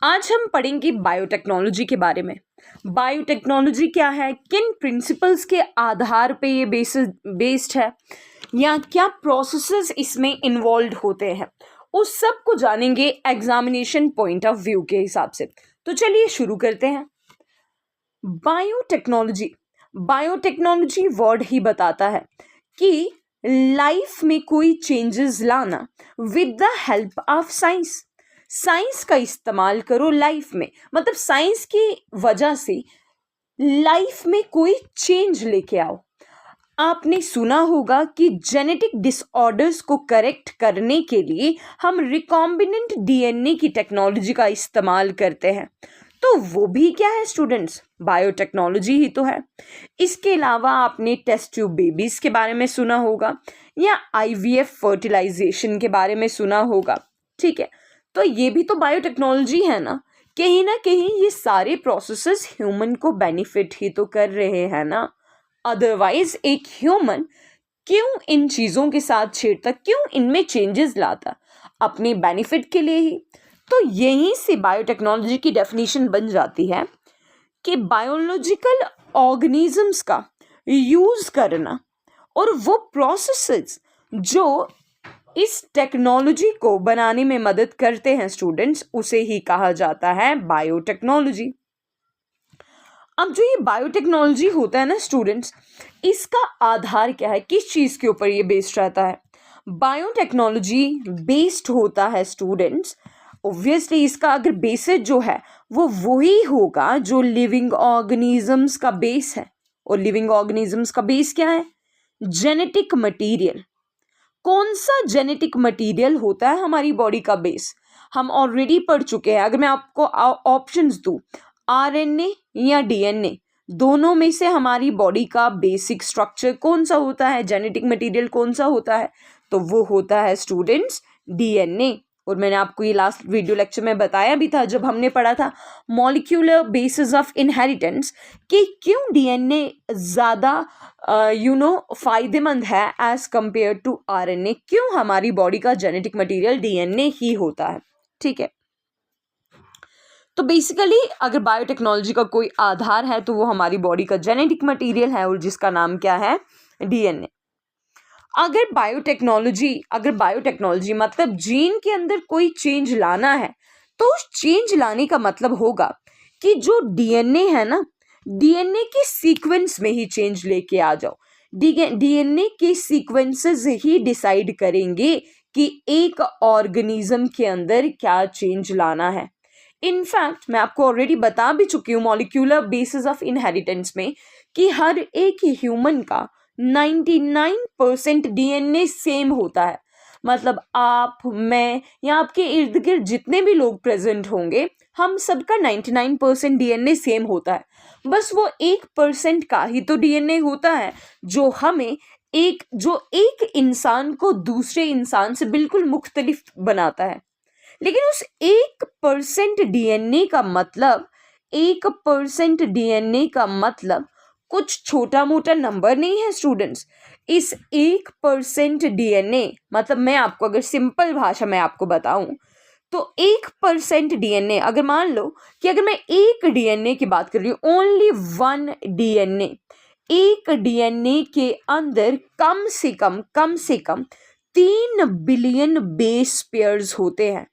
आज हम पढ़ेंगे बायोटेक्नोलॉजी के बारे में। बायोटेक्नोलॉजी क्या है, किन प्रिंसिपल्स के आधार पे ये बेस्ड है, या क्या प्रोसेसेस इसमें इन्वॉल्व होते हैं, उस सब को जानेंगे एग्जामिनेशन पॉइंट ऑफ व्यू के हिसाब से। तो चलिए शुरू करते हैं। बायोटेक्नोलॉजी बायोटेक्नोलॉजी वर्ड ही बताता है कि लाइफ में कोई चेंजेस लाना with the help of science. Science का इस्तेमाल करो लाइफ में, मतलब साइंस की वजह से लाइफ में कोई चेंज लेके आओ। आपने सुना होगा कि जेनेटिक डिसऑर्डर्स को करेक्ट करने के लिए हम रिकॉम्बिनेंट डीएनए की टेक्नोलॉजी का इस्तेमाल करते हैं। तो वो भी क्या है स्टूडेंट्स, बायोटेक्नोलॉजी ही तो है। इसके अलावा आपने टेस्ट ट्यूब बेबीज के बारे में सुना होगा या आईवीएफ फर्टिलाइजेशन के बारे में सुना होगा, ठीक है। तो ये भी तो बायोटेक्नोलॉजी है ना कहीं ये सारे प्रोसेसेस ह्यूमन को बेनिफिट ही तो कर रहे हैं ना। अदरवाइज एक ह्यूमन क्यों इन चीज़ों के साथ छेड़ता, क्यों इनमें चेंजेस लाता, अपने बेनिफिट के लिए ही। तो यहीं से बायोटेक्नोलॉजी की डेफिनेशन बन जाती है कि बायोलॉजिकल ऑर्गेनिजम्स का यूज़ करना और वो प्रोसेसेस जो इस टेक्नोलॉजी को बनाने में मदद करते हैं स्टूडेंट्स, उसे ही कहा जाता है बायोटेक्नोलॉजी। अब जो ये बायोटेक्नोलॉजी होता है ना स्टूडेंट्स, इसका आधार क्या है, किस चीज़ के ऊपर ये बेस्ड रहता है। बायोटेक्नोलॉजी बेस्ड होता है स्टूडेंट्स, ऑब्वियसली इसका अगर बेसिस जो है वो वही होगा जो लिविंग ऑर्गेनिजम्स का बेस है। और लिविंग ऑर्गेनिजम्स का बेस क्या है, जेनेटिक मटेरियल। कौन सा जेनेटिक मटेरियल होता है हमारी बॉडी का बेस, हम ऑलरेडी पढ़ चुके हैं। अगर मैं आपको ऑप्शंस दूं, आरएनए या डीएनए, दोनों में से हमारी बॉडी का बेसिक स्ट्रक्चर कौन सा होता है, जेनेटिक मटेरियल कौन सा होता है, तो वो होता है स्टूडेंट्स डीएनए। और मैंने आपको ये लास्ट वीडियो लेक्चर में बताया भी था जब हमने पढ़ा था मॉलिक्यूलर बेसिस ऑफ इनहेरिटेंस कि क्यों डीएनए ज़्यादा फायदेमंद है एज कंपेयर टू आरएनए, क्यों हमारी बॉडी का जेनेटिक मटेरियल डीएनए ही होता है, ठीक है। तो बेसिकली अगर बायोटेक्नोलॉजी का कोई आधार है तो वो हमारी बॉडी का जेनेटिक मटेरियल है और जिसका नाम क्या है, डीएनए। अगर बायोटेक्नोलॉजी मतलब जीन के अंदर कोई चेंज लाना है, तो उस चेंज लाने का मतलब होगा कि जो डीएनए है ना, डीएनए के सीक्वेंस में ही चेंज लेके आ जाओ। डीएनए के सीक्वेंसेस ही डिसाइड करेंगे कि एक ऑर्गेनिज्म के अंदर क्या चेंज लाना है। इनफैक्ट मैं आपको ऑलरेडी बता भी चुकी हूँ मॉलिक्यूलर बेसिस ऑफ इनहेरिटेंस में कि हर एक ह्यूमन का 99% डीएनए सेम होता है। मतलब आप, मैं या आपके इर्द गिर्द जितने भी लोग प्रेजेंट होंगे, हम सबका 99% डीएनए सेम होता है। बस वो 1% का ही तो डीएनए होता है जो एक इंसान को दूसरे इंसान से बिल्कुल मुख्तलिफ बनाता है। लेकिन उस 1% डीएनए का मतलब कुछ छोटा मोटा नंबर नहीं है स्टूडेंट्स। इस 1% डीएनए मतलब, मैं आपको अगर सिंपल भाषा में आपको बताऊं तो 1% डीएनए, अगर मान लो कि अगर मैं एक डीएनए की बात कर रही हूँ, ओनली 1 डीएनए, एक डीएनए के अंदर कम से कम 3 बिलियन बेस पेयर्स होते हैं।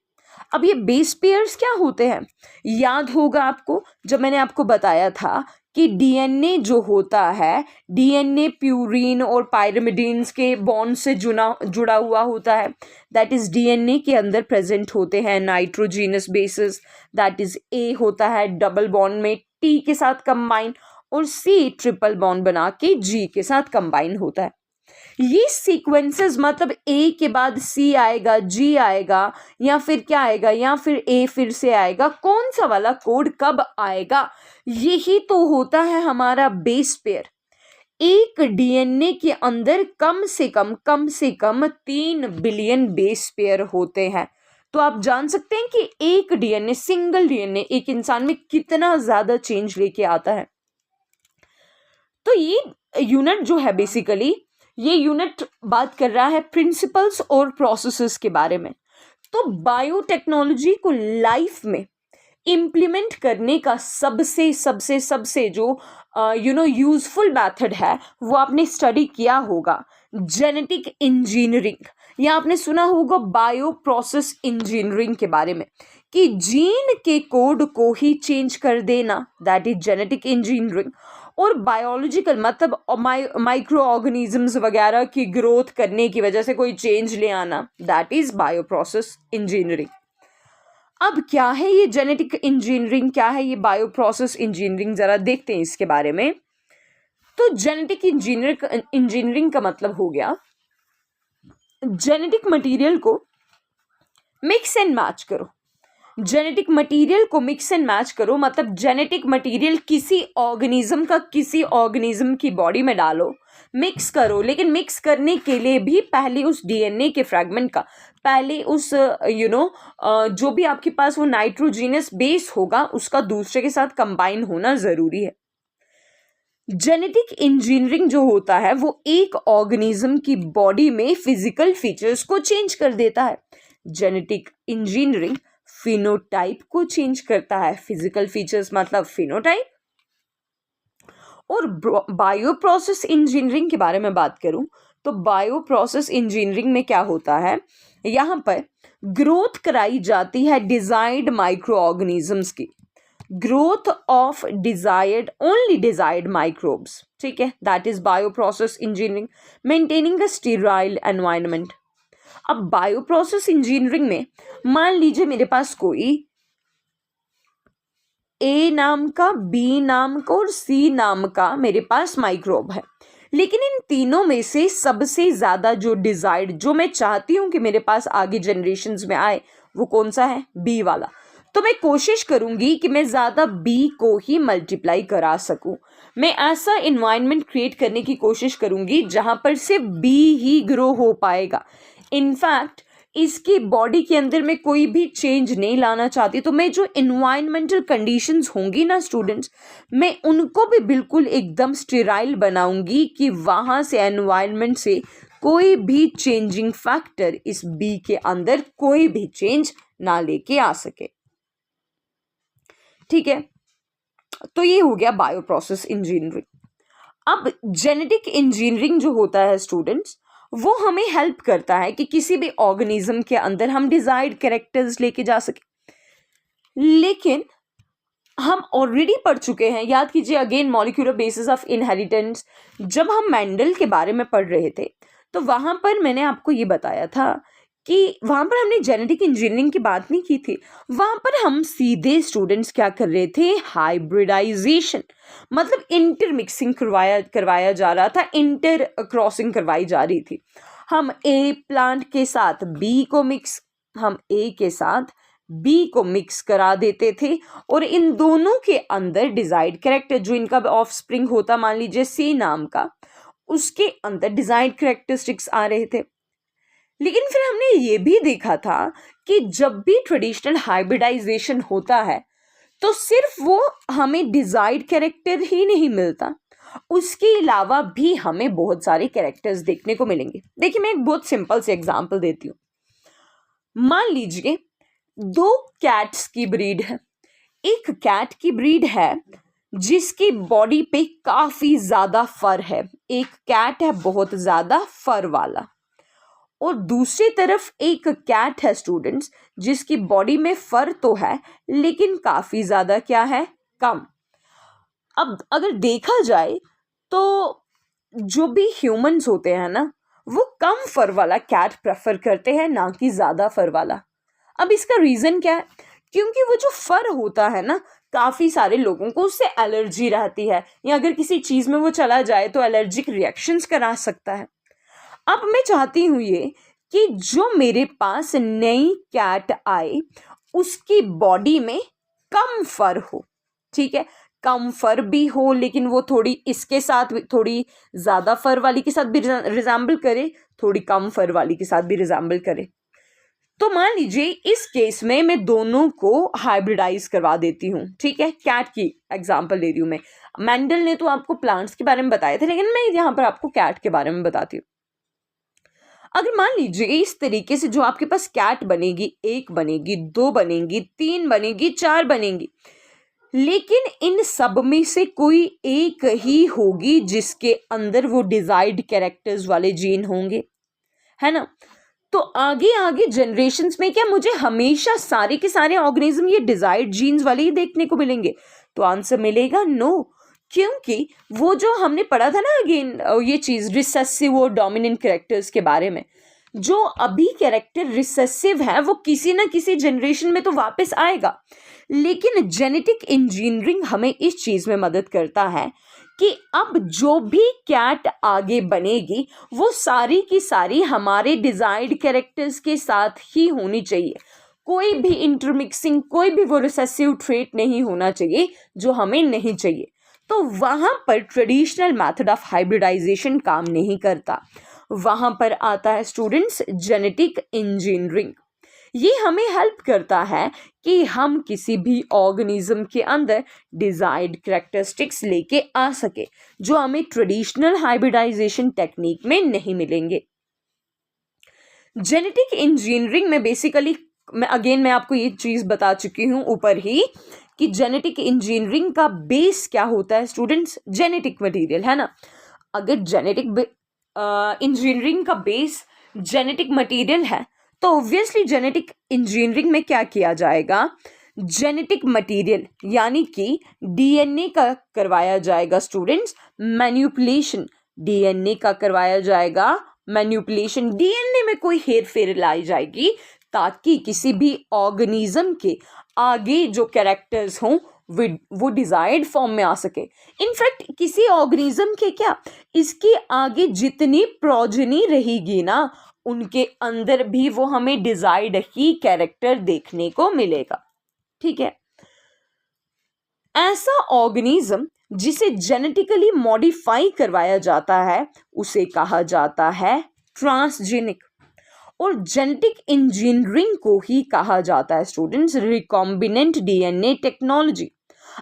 अब ये बेस पेयर्स क्या होते हैं, याद होगा आपको जब मैंने आपको बताया था कि डीएनए जो होता है, डीएनए प्यूरीन और पायरिमिडीन्स के बॉन्ड से जुड़ा हुआ होता है। दैट इज डीएनए के अंदर प्रेजेंट होते हैं nitrogenous basis, that is a होता है डबल बॉन्ड में टी के साथ कंबाइन, और सी ट्रिपल बॉन्ड बना के जी के साथ कंबाइन होता है। ये सीक्वेंसेस मतलब ए के बाद सी आएगा, जी आएगा, या फिर क्या आएगा, या फिर ए फिर से आएगा, कौन सा वाला कोड कब आएगा, यही तो होता है हमारा बेस पेयर। एक डीएनए के अंदर कम से कम 3 बिलियन बेस पेयर होते हैं। तो आप जान सकते हैं कि एक डीएनए, सिंगल डीएनए एक इंसान में कितना ज्यादा चेंज लेके आता है। तो ये यूनिट जो है बेसिकली, ये यूनिट बात कर रहा है प्रिंसिपल्स और प्रोसेसेस के बारे में। तो बायोटेक्नोलॉजी को लाइफ में इम्प्लीमेंट करने का सबसे सबसे सबसे जो यूजफुल मेथड है वो आपने स्टडी किया होगा, जेनेटिक इंजीनियरिंग, या आपने सुना होगा बायो प्रोसेस इंजीनियरिंग के बारे में, कि जीन के कोड को ही चेंज कर देना, दैट इज जेनेटिक इंजीनियरिंग। और बायोलॉजिकल मतलब माइक्रो ऑर्गेनिजम्स वगैरह की ग्रोथ करने की वजह से कोई चेंज ले आना, that is bio process engineering. अब क्या है ये जेनेटिक इंजीनियरिंग, क्या है ये बायो प्रोसेस इंजीनियरिंग, जरा देखते हैं इसके बारे में। तो जेनेटिक इंजीनियरिंग का मतलब हो गया जेनेटिक मटेरियल को मिक्स एंड मैच करो। जेनेटिक मटेरियल को मिक्स एंड मैच करो मतलब जेनेटिक मटेरियल किसी ऑर्गेनिज्म की बॉडी में डालो, मिक्स करो, लेकिन मिक्स करने के लिए भी पहले उस डीएनए के फ्रैगमेंट का, पहले उस जो भी आपके पास वो नाइट्रोजीनियस बेस होगा उसका दूसरे के साथ कंबाइन होना जरूरी है। जेनेटिक इंजीनियरिंग जो होता है वो एक ऑर्गेनिज्म की बॉडी में फिजिकल फीचर्स को चेंज कर देता है। जेनेटिक इंजीनियरिंग फिनोटाइप को चेंज करता है, फिजिकल फीचर्स मतलब फिनोटाइप। और बायो प्रोसेस इंजीनियरिंग के बारे में बात करूं तो बायो प्रोसेस इंजीनियरिंग में क्या होता है, यहाँ पर ग्रोथ कराई जाती है डिजायर्ड माइक्रो ऑर्गेनिजम्स की, growth of only desired microbes, ठीक है, that is bio process engineering, maintaining a sterile environment. अब बायो प्रोसेस इंजीनियरिंग में मान लीजिए मेरे पास कोई ए नाम का, बी नाम का और सी नाम का मेरे पास माइक्रोब है, लेकिन इन तीनों में से सबसे ज्यादा जो डिजायर्ड, जो मैं चाहती हूं कि मेरे पास आगे जनरेशन्स में आए, वो कौन सा है, बी वाला। तो मैं कोशिश करूंगी कि मैं ज्यादा बी को ही मल्टीप्लाई करा सकूं, मैं ऐसा इन्वायरमेंट क्रिएट करने की कोशिश करूंगी जहां पर सिर्फ बी ही ग्रो हो पाएगा। इनफैक्ट इसकी बॉडी के अंदर मैं कोई भी चेंज नहीं लाना चाहती, तो मैं जो इन्वायरमेंटल कंडीशंस होंगी ना स्टूडेंट्स, मैं उनको भी बिल्कुल एकदम स्टेराइल बनाऊंगी कि वहां से एनवायरनमेंट से कोई भी चेंजिंग फैक्टर इस बी के अंदर कोई भी चेंज ना लेके आ सके, ठीक है। तो ये हो गया बायो प्रोसेस इंजीनियरिंग। अब जेनेटिक इंजीनियरिंग जो होता है स्टूडेंट्स, वो हमें हेल्प करता है कि किसी भी ऑर्गेनिज्म के अंदर हम डिजायर्ड कैरेक्टर्स लेके जा सके। लेकिन हम ऑलरेडी पढ़ चुके हैं, याद कीजिए again, molecular basis of inheritance, जब हम मेंडल के बारे में पढ़ रहे थे तो वहां पर मैंने आपको ये बताया था कि वहां पर हमने जेनेटिक इंजीनियरिंग की बात नहीं की थी, वहां पर हम सीधे स्टूडेंट्स क्या कर रहे थे, हाइब्रिडाइजेशन मतलब इंटरमिक्सिंग करवाया जा रहा था, इंटर क्रॉसिंग करवाई जा रही थी। हम ए प्लांट के साथ बी को मिक्स, हम ए के साथ बी को मिक्स करा देते थे और इन दोनों के अंदर डिजायर्ड कैरेक्टर, जो इनका ऑफस्प्रिंग होता मान लीजिए सी नाम का, उसके अंदर डिजायर्ड कैरेक्टरिस्टिक्स आ रहे थे। लेकिन फिर हमने ये भी देखा था कि जब भी ट्रेडिशनल हाइब्रिडाइजेशन होता है तो सिर्फ वो हमें डिजायर्ड कैरेक्टर ही नहीं मिलता, उसके अलावा भी हमें बहुत सारे कैरेक्टर्स देखने को मिलेंगे। देखिए मैं एक बहुत सिंपल से एग्जांपल देती हूँ। मान लीजिए दो कैट्स की ब्रीड है, एक कैट की ब्रीड है जिसकी बॉडी पे काफी ज्यादा फर है, एक कैट है बहुत ज्यादा फर वाला, और दूसरी तरफ एक कैट है स्टूडेंट्स जिसकी बॉडी में फर तो है लेकिन काफी ज्यादा क्या है, कम। अब अगर देखा जाए तो जो भी ह्यूमंस होते हैं ना, वो कम फर वाला कैट प्रेफर करते हैं ना कि ज्यादा फर वाला। अब इसका रीजन क्या है, क्योंकि वो जो फर होता है ना, काफी सारे लोगों को उससे एलर्जी रहती है, या अगर किसी चीज में वो चला जाए तो एलर्जिक रिएक्शंस करा सकता है। अब मैं चाहती हूं ये कि जो मेरे पास नई कैट आए उसकी बॉडी में कम फर हो, ठीक है, कम फर भी हो लेकिन वो थोड़ी इसके साथ थोड़ी ज्यादा फर वाली के साथ भी रिजेंबल करे, थोड़ी कम फर वाली के साथ भी रिजेंबल करे। तो मान लीजिए इस केस में मैं दोनों को हाइब्रिडाइज करवा देती हूँ, ठीक है, कैट की एग्जांपल ले रही हूँ मैं। मेंडल ने तो आपको प्लांट्स के बारे में बताया था, लेकिन मैं यहाँ पर आपको कैट के बारे में बताती हूँ। अगर मान लीजिए इस तरीके से जो आपके पास कैट बनेगी, 1 बनेगी, 2 बनेगी, 3 बनेगी, 4 बनेगी, लेकिन इन सब में से कोई एक ही होगी जिसके अंदर वो डिजायर्ड कैरेक्टर्स वाले जीन होंगे, है ना। तो आगे आगे जनरेशन्स में क्या मुझे हमेशा सारे के सारे ऑर्गेनिज्म ये डिजायर्ड जीन्स वाले ही देखने को मिलेंगे? तो आंसर मिलेगा नो, क्योंकि वो जो हमने पढ़ा था ना अगेन ये चीज रिसेसिव और डोमिनेंट कैरेक्टर्स के बारे में, जो अभी कैरेक्टर रिसेसिव है वो किसी ना किसी जनरेशन में तो वापस आएगा, लेकिन जेनेटिक इंजीनियरिंग हमें इस चीज में मदद करता है कि अब जो भी कैट आगे बनेगी वो सारी की सारी हमारे डिजायर्ड कैरेक्टर्स के साथ ही होनी चाहिए। कोई भी इंटरमिक्सिंग, कोई भी वो रिसेसिव ट्रेट नहीं होना चाहिए जो हमें नहीं चाहिए। तो वहाँ पर ट्रेडिशनल मेथड ऑफ हाइब्रिडाइजेशन काम नहीं करता, वहाँ पर आता है स्टूडेंट्स जेनेटिक इंजीनियरिंग। ये हमें हेल्प करता है कि हम किसी भी ऑर्गेनिज्म के अंदर डिजायर्ड कैरेक्टरिस्टिक्स लेके आ सके जो हमें ट्रेडिशनल हाइब्रिडाइजेशन टेक्निक में नहीं मिलेंगे। जेनेटिक इंजीनियरिंग में बेसिकली मैं आपको ये चीज़ बता चुकी हूँ ऊपर ही कि जेनेटिक इंजीनियरिंग का बेस क्या होता है स्टूडेंट्स? जेनेटिक मटेरियल, है ना। अगर जेनेटिक इंजीनियरिंग का बेस जेनेटिक मटेरियल है तो ऑब्वियसली जेनेटिक इंजीनियरिंग में क्या किया जाएगा? जेनेटिक मटेरियल यानी कि डीएनए का करवाया जाएगा स्टूडेंट्स मैन्युपुलेशन, डीएनए का करवाया जाएगा मैन्युपुलेशन, डीएनए में कोई हेर फेर लाई जाएगी ताकि किसी भी ऑर्गेनिज्म के आगे जो कैरेक्टर्स हों वो डिजायर्ड फॉर्म में आ सके। इनफैक्ट किसी ऑर्गेनिज्म के क्या, इसके आगे जितनी प्रोजेनी रहेगी ना उनके अंदर भी वो हमें डिजायर्ड ही कैरेक्टर देखने को मिलेगा, ठीक है। ऐसा ऑर्गेनिज्म जिसे जेनेटिकली मॉडिफाई करवाया जाता है उसे कहा जाता है ट्रांसजेनिक, और जेनेटिक इंजीनियरिंग को ही कहा जाता है स्टूडेंट्स रिकॉम्बिनेंट डीएनए टेक्नोलॉजी।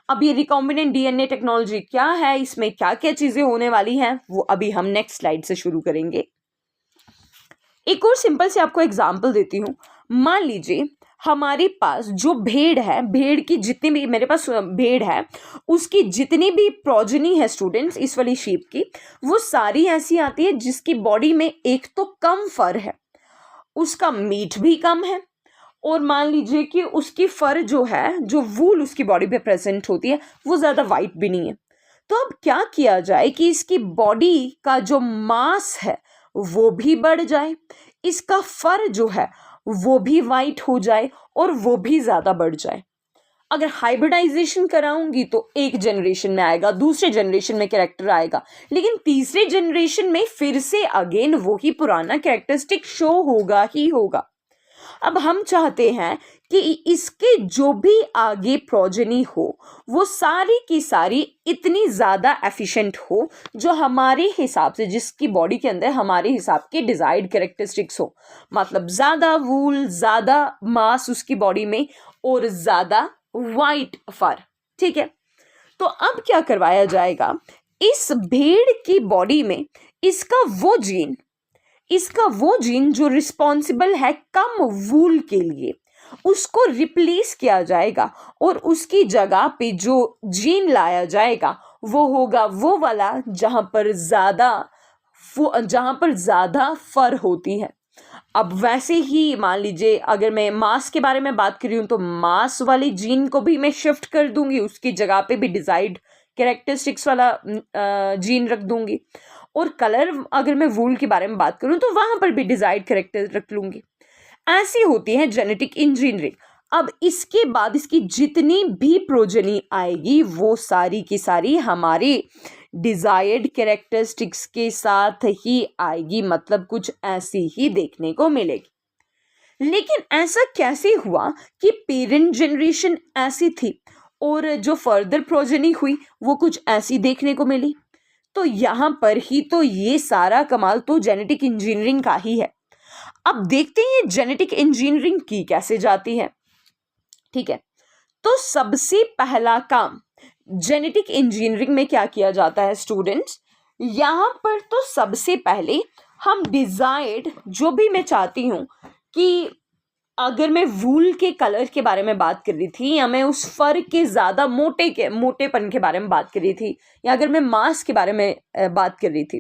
अब ये रिकॉम्बिनेंट डीएनए टेक्नोलॉजी क्या है, इसमें क्या क्या चीजें होने वाली हैं, वो अभी हम नेक्स्ट स्लाइड से शुरू करेंगे। एक और सिंपल से आपको एग्जांपल देती हूँ। मान लीजिए हमारे पास जो भेड़ है, भेड़ की जितनी भी, मेरे पास भेड़ है, उसकी जितनी भी प्रोजेनी है स्टूडेंट्स इस वाली शीप की, वो सारी ऐसी आती है जिसकी बॉडी में एक तो कम फर है, उसका मीट भी कम है, और मान लीजिए कि उसकी फर जो है, जो वूल उसकी बॉडी पे प्रेजेंट होती है, वो ज़्यादा वाइट भी नहीं है। तो अब क्या किया जाए कि इसकी बॉडी का जो मास है वो भी बढ़ जाए, इसका फर जो है वो भी वाइट हो जाए और वो भी ज़्यादा बढ़ जाए। अगर हाइब्रिडाइजेशन कराऊंगी तो एक जनरेशन में आएगा, दूसरे जनरेशन में कैरेक्टर आएगा, लेकिन तीसरे जनरेशन में फिर से अगेन वही पुराना कैरेक्टरिस्टिक शो होगा ही होगा। अब हम चाहते हैं कि इसके जो भी आगे प्रोजेनी हो वो सारी की सारी इतनी ज़्यादा एफिशिएंट हो जो हमारे हिसाब से, जिसकी बॉडी के अंदर हमारे हिसाब के डिजायर्ड कैरेक्टरिस्टिक्स हो, मतलब ज़्यादा वूल, ज़्यादा मास उसकी बॉडी में और ज़्यादा वाइट फर, ठीक है। तो अब क्या करवाया जाएगा, इस भेड़ की बॉडी में इसका वो जीन जो रिस्पॉन्सिबल है कम वूल के लिए, उसको रिप्लेस किया जाएगा और उसकी जगह पे जो जीन लाया जाएगा वो होगा वो वाला जहां पर ज़्यादा फर होती है। अब वैसे ही मान लीजिए अगर मैं मास के बारे में बात कर रही हूँ तो मास वाली जीन को भी मैं शिफ्ट कर दूंगी, उसकी जगह पे भी डिजायर्ड कैरेक्टरिस्टिक्स वाला जीन रख दूंगी, और कलर अगर मैं वूल के बारे में बात करूँ तो वहाँ पर भी डिजायर्ड कैरेक्टर रख लूँगी। ऐसी होती है जेनेटिक इंजीनियरिंग। अब इसके बाद इसकी जितनी भी प्रोजेनी आएगी वो सारी की सारी हमारे डिजायर्ड कैरेक्टरिस्टिक्स के साथ ही आएगी, मतलब कुछ ऐसी ही देखने को मिलेगी। लेकिन ऐसा कैसे हुआ कि पेरेंट जनरेशन ऐसी थी और जो फर्दर प्रोजेनी हुई वो कुछ ऐसी देखने को मिली? तो यहाँ पर ही तो ये सारा कमाल तो जेनेटिक इंजीनियरिंग का ही है। अब देखते हैं ये जेनेटिक इंजीनियरिंग की कैसे जाती है, ठीक है। तो सबसे पहला काम जेनेटिक इंजीनियरिंग में क्या किया जाता है स्टूडेंट्स, यहाँ पर तो सबसे पहले हम डिजायर्ड जो भी मैं चाहती हूँ कि अगर मैं वूल के कलर के बारे में बात कर रही थी, या मैं उस फर के ज़्यादा मोटेपन के बारे में बात कर रही थी, या अगर मैं मांस के बारे में बात कर रही थी,